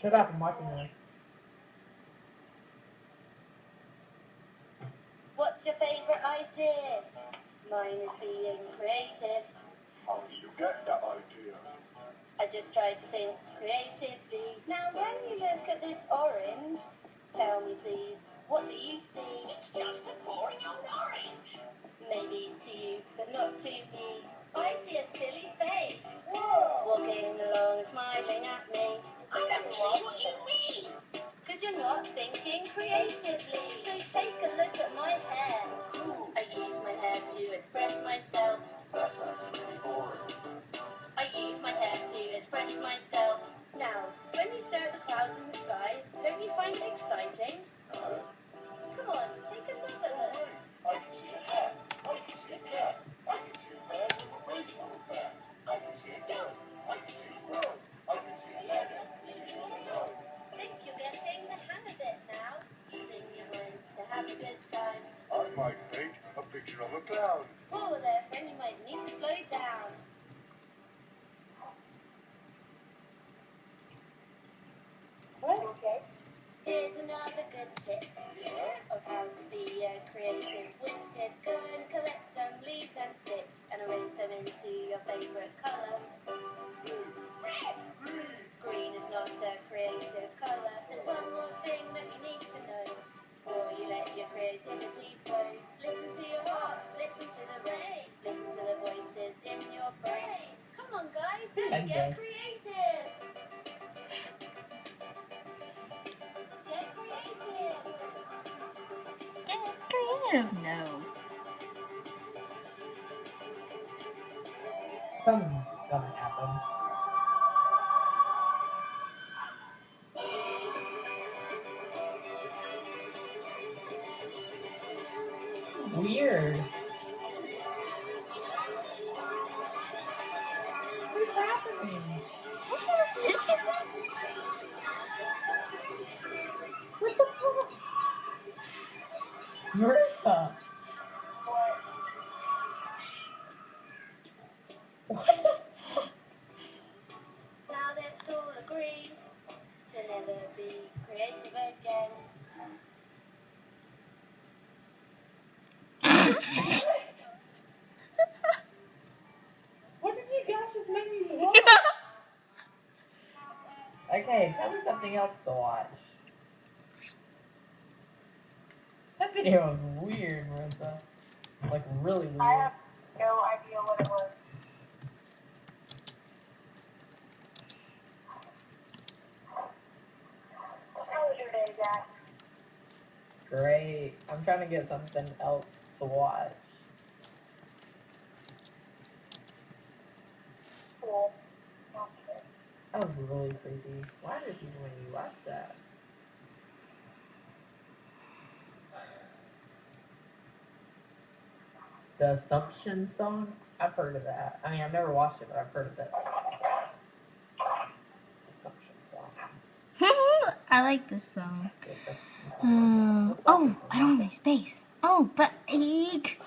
Shut up, I'm watching this. What's your favourite idea? Mine is being creative. How did you get that idea? I just tried to think creatively. Now when you look at this orange, tell me please, what do you see? It's just a boring old orange. Maybe to you, but not to me. I see a silly face. Whoa! Walking along, smiling at me. I don't see what you mean. Cause you're not thinking creatively. So take a look at my hair. I use my hair to express myself. That's actually boring. I use my hair to express myself. Now, when you stare at the clouds in the sky, don't you find it exciting? No. Come on, take a look at them. I can see a hat. I can see a cat. I can see a man with a baseball bat. I can see a goat. I can see a squirrel. I can see a ladder. Think you're getting the hang of it now. Using your mind to have a good time. I might paint a picture of a cloud. Oh, there, friend, you might need to slow down. What? Here's another good tip of how to be a creative wizard. Go and collect some leaves and sticks and arrange them into your favourite colour. Green is not a creative colour. There's one more thing that you need to know. Before you let your creativity flow, listen to your heart, listen to the rain, listen to the voices in your brain. Come on, guys, let's get creative. Get creative. Get creative. No. Something's gonna happen. Weird. What's happening? What the fuck? Marissa. What the fuck? Now let's all agree to never be creative again. What did you guys just make me watch? Okay, tell me something else to watch. That video was weird, Marissa. Like, really weird. I have no idea what it was. How was your day, Zach? Great. I'm trying to get something else to watch. Cool. Okay. That was really creepy. Why did you when you watch that? The Assumption song? I've heard of that. I mean, I've never watched it, but I've heard of it. Assumption song. I like this song. Oh, I don't have my space. Oh, but eek.